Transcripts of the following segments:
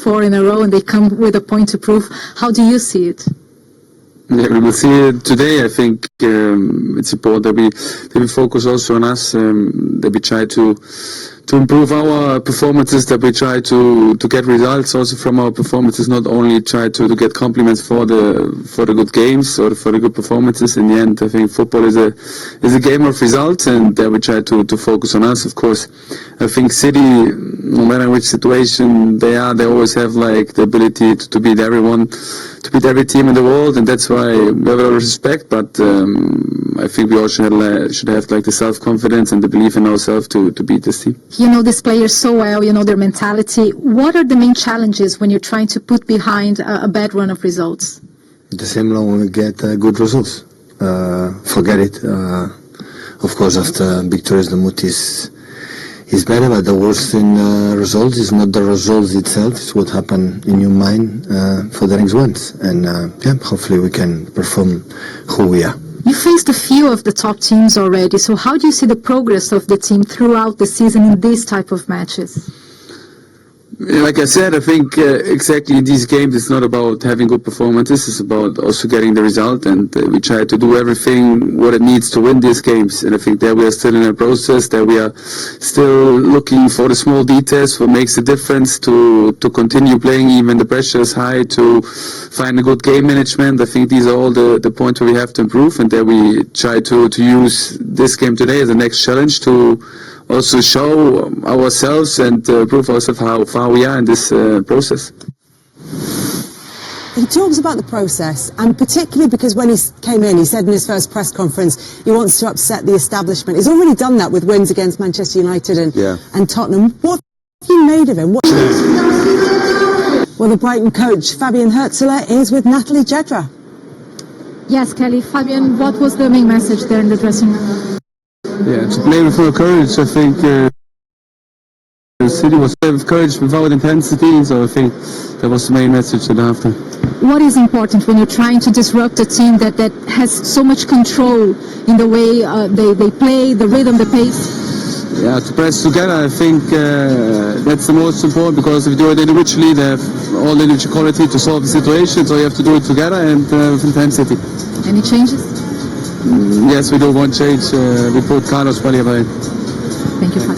4 in a row and they come with a point to prove. How do you see it? Yeah, we will see it today. I think it's important that we focus also on us, that we try to improve our performances, that we try to get results also from our performances, not only try to get compliments for the good games or for the good performances. In the end, I think football is a game of results, and that we try to focus on us. Of course, I think City, no matter which situation they are, they always have like the ability to beat everyone, to beat every team in the world, and that's why we have a lot of respect. But I think we also should have like the self-confidence and the belief in ourselves to beat this team. You know these players so well, you know their mentality. What are the main challenges when you're trying to put behind a bad run of results? The same long when we get good results. Forget it. Of course, after victories, the mood is better, but the worst in results is not the results itself, it's what happened in your mind for the next ones. And hopefully we can perform who we are. You faced a few of the top teams already, so how do you see the progress of the team throughout the season in these type of matches? Like I said, I think exactly in these games it's not about having good performances, it's about also getting the result, and we try to do everything what it needs to win these games. And I think that we are still in a process, that we are still looking for the small details, what makes a difference, to continue playing even the pressure is high, to find a good game management. I think these are all the points where we have to improve, and that we try to use this game today as the next challenge to also show ourselves and prove ourselves how far we are in this process. He talks about the process, and particularly because when he came in, he said in his first press conference he wants to upset the establishment. He's already done that with wins against Manchester United and Tottenham. What have you made of him? Well, the Brighton coach, FAbian Hurzeler, is with Natalie Gedra. Yes, Kelly. Fabian, what was the main message there in the dressing room? Yeah, to play with full courage. I think the City was playing with courage without intensity, so I think that was the main message after. What is important when you're trying to disrupt a team that has so much control in the way they play, the rhythm, the pace? Yeah, to press together, I think that's the most important, because if you do it individually, they have all the individual quality to solve the situation, so you have to do it together and with intensity. Any changes? Yes, we do one change. We put Carlos Balibay. Thank you, Pat.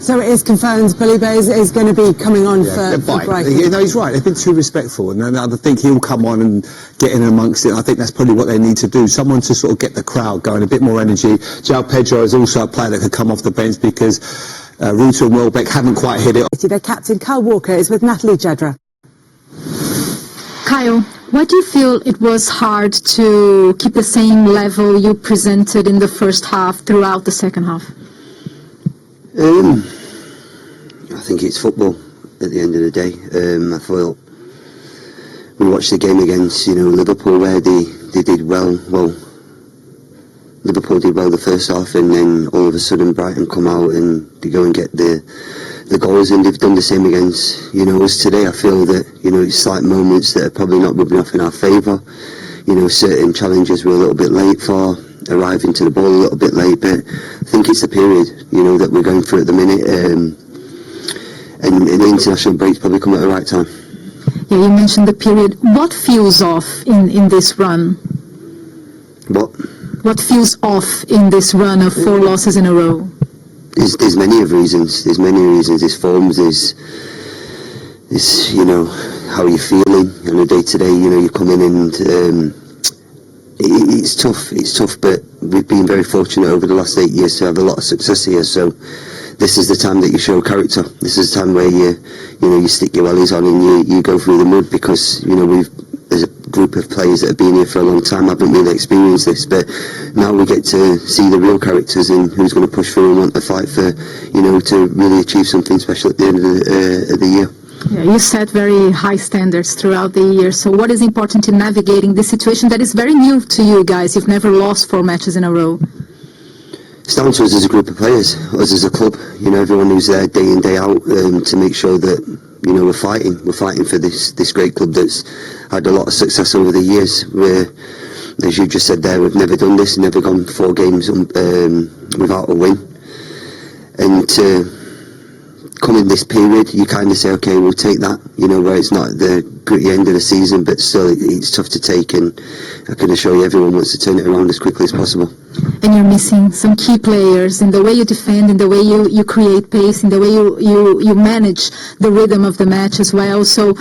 So it is confirmed Balibay is going to be coming on for Brighton. You know, he's right. They've been too respectful, and I think he'll come on and get in amongst it. I think that's probably what they need to do. Someone to sort of get the crowd going, a bit more energy. João Pedro is also a player that could come off the bench, because Ruta and Welbeck haven't quite hit it. Their captain, Kyle Walker, is with Natalie Gedra. Kyle, why do you feel it was hard to keep the same level you presented in the first half throughout the second half? I think it's football at the end of the day. I thought we watched the game against Liverpool, where they did well. Well, Liverpool did well the first half, and then all of a sudden Brighton come out and they go and get the goals, and they've done the same against us today. I feel that it's slight moments that are probably not rubbing off in our favour. Certain challenges we're a little bit late for, arriving to the ball a little bit late, but I think it's the period that we're going through at the minute, and the international break's probably come at the right time. Yeah, you mentioned the period. What feels off in this run? What feels off in this run of 4 losses in a row? There's many reasons. There's many reasons. There's forms. There's how you're feeling on a day to day. You come in and it's tough. It's tough, but we've been very fortunate over the last 8 years to have a lot of success here. So this is the time that you show character. This is the time where you stick your wellies on and you go through the mud, because there's a group of players that have been here for a long time haven't really experienced this, but now we get to see the real characters and who's going to push through and want to fight for to really achieve something special at the end of the year. Yeah, you set very high standards throughout the year. So what is important in navigating this situation that is very new to you guys? You've never lost 4 matches in a row. It's down to us as a group of players, us as a club, everyone who's there day in, day out, to make sure that, we're fighting for this great club that's had a lot of success over the years. Where, as you just said there, we've never done this, never gone 4 games without a win. And to coming this period, you kind of say, okay, we'll take that, where it's not the gritty end of the season, but still it's tough to take, and I can assure you everyone wants to turn it around as quickly as possible. And you're missing some key players in the way you defend, in the way you create pace, in the way you manage the rhythm of the match as well. So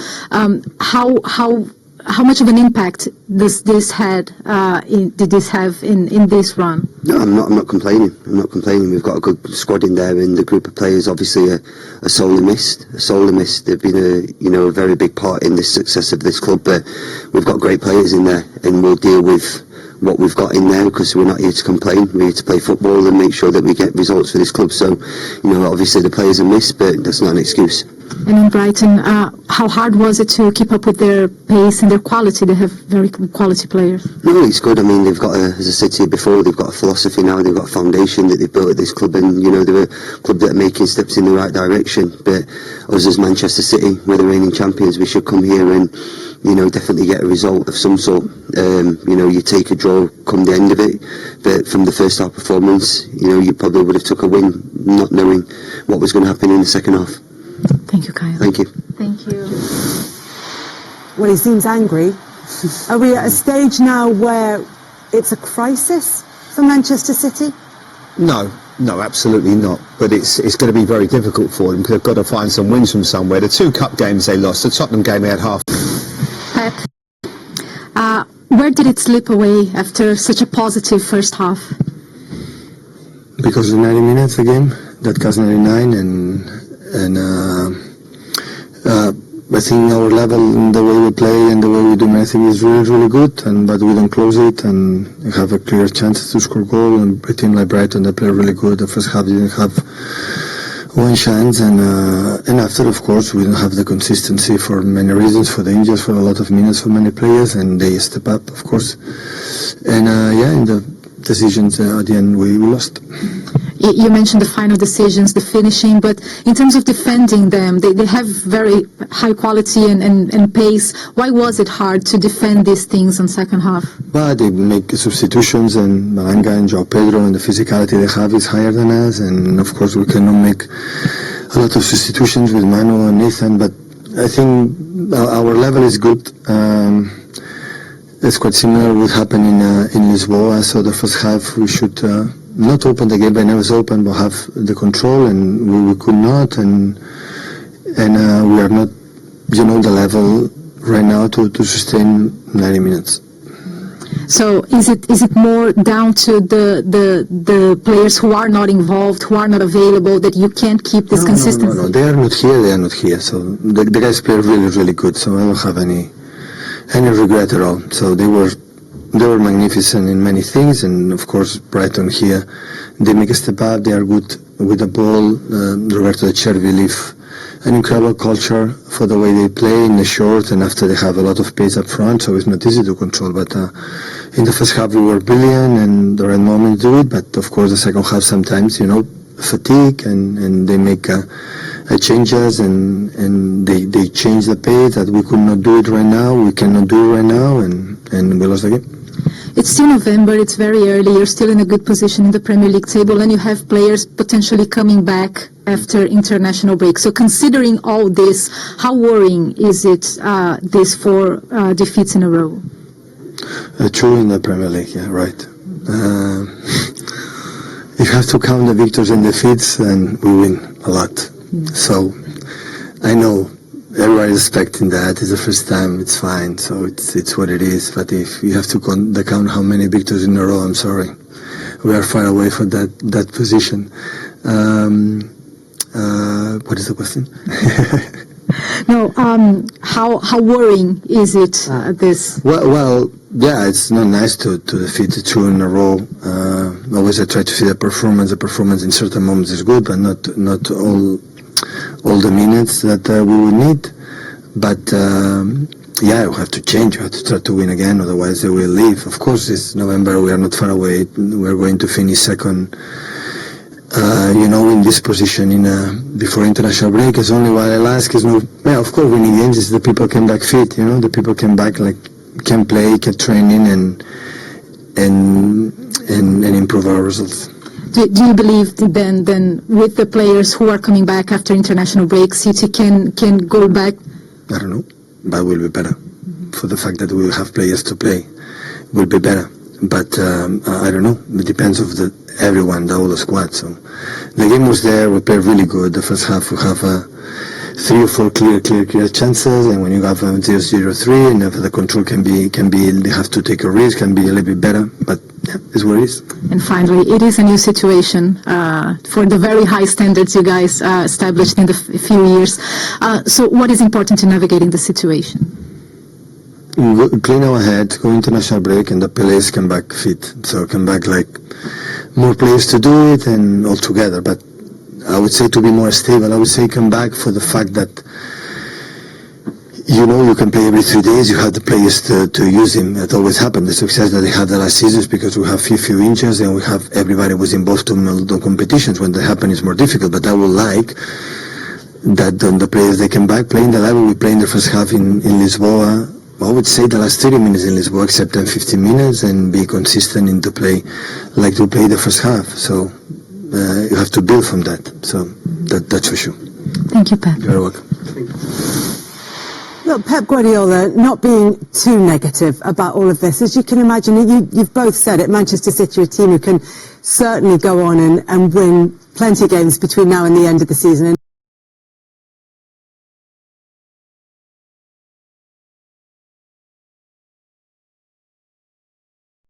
how much of an impact did this have in this run? No, I'm not complaining. We've got a good squad in there, and the group of players obviously are sorely missed. They've been a very big part in the success of this club, but we've got great players in there, and we'll deal with what we've got in there, because we're not here to complain. We're here to play football and make sure that we get results for this club. So, obviously the players are missed, but that's not an excuse. And in Brighton, how hard was it to keep up with their pace and their quality? They have very quality players. No, it's good. I mean, they've got, as I said to you before, they've got a philosophy now. They've got a foundation that they've built at this club, and they're a club that are making steps in the right direction. But us as Manchester City, we're the reigning champions. We should come here and definitely get a result of some sort. You take a draw come the end of it, but from the first half performance, you probably would have took a win, not knowing what was going to happen in the second half. Thank you, Kyle. Thank you. Thank you. Well, he seems angry. Are we at a stage now where it's a crisis for Manchester City? No, absolutely not. But it's going to be very difficult for them, because they've got to find some wins from somewhere. The 2 cup games they lost, the Tottenham game they had half. Pep, where did it slip away after such a positive first half? Because of 90 minutes a game, that cost 99, and I think our level, the way we play and the way we do anything is really, really good, but we don't close it, and we have a clear chance to score goal, and a team like Brighton, they play really good. The first half didn't have one chance, and after, of course, we don't have the consistency for many reasons, for the injuries, for a lot of minutes for many players, and they step up, of course. And in the decisions at the end we lost. You mentioned the final decisions, the finishing, but in terms of defending them, they have very high quality and pace. Why was it hard to defend these things on second half? Well, they make substitutions, and Malanga and João Pedro, and the physicality they have is higher than us, and of course we cannot make a lot of substitutions with Manu and Nathan, but I think our level is good. It's quite similar what happened in Lisboa, so the first half we should not open the game by never open, but have the control, and we could not, and we are not, the level right now to sustain 90 minutes. So is it more down to the players who are not involved, who are not available, that you can't keep this consistency? No, they are not here. So the guys play really, really good. So I don't have any regret at all. So they were magnificent in many things, and of course Brighton here, they make a step up. They are good with the ball. Roberto De Cervi leave an incredible culture for the way they play in the short, and after they have a lot of pace up front, so it's not easy to control. But in the first half we were brilliant, and the right moment to do it. But of course the second half sometimes, fatigue, and they make changes, and they change the pace that we could not do it right now. We cannot do it right now, and we lost the game. It's still November, it's very early, you're still in a good position in the Premier League table, and you have players potentially coming back after international break. So considering all this, how worrying is it, these 4 defeats in a row? True in the Premier League, yeah, right. You have to count the victories and defeats, and we win a lot. So I know everybody is expecting that. It's the first time, it's fine, so it's what it is. But if you have to count how many victories in a row, I'm sorry, we are far away from that position. What is the question? No, how worrying is it, this? Well, yeah, it's not nice to defeat 2 in a row. Always I try to see the performance. The performance in certain moments is good, but not all the minutes that we would need. But yeah, we have to change. We have to try to win again, otherwise they will leave. Of course, it's November. We are not far away. We're going to finish second. In this position before international break. Is only what I'll ask is of course winning games is the people come back fit. The people come back can play, can training, and improve our results. Do you believe then with the players who are coming back after international break, City can go back? I don't know, but will be better. For the fact that we will have players to play, will be better. But I don't know. It depends of everyone, the whole squad. So the game was there. We played really good. The first half we have 3 or 4 clear chances, and when you have 0-0-3, and if the control can be, they have to take a risk, can be a little bit better. But yeah, it's what it is. And finally, it is a new situation for the very high standards you guys established in the few years. So what is important to navigating the situation? Clean our head, go international break, and the players come back fit. So come back like more players to do it and all together. But I would say to be more stable, I would say come back for the fact that you can play every 3 days. You have the players to use him. It always happened. The success that they had the last seasons because we have few injuries and we have everybody was involved in the competitions. When that happens, it's more difficult. But I would like that the players they come back playing the level we play in the first half in Lisboa. I would say the last 30 minutes in Lisboa, except 10-15 minutes, and be consistent in to play like to play the first half. So you have to build from that. So that's for sure. Thank you, Pep. You're welcome. Look, Pep Guardiola not being too negative about all of this. As you can imagine, you've both said it, Manchester City are a team who can certainly go on and win plenty of games between now and the end of the season.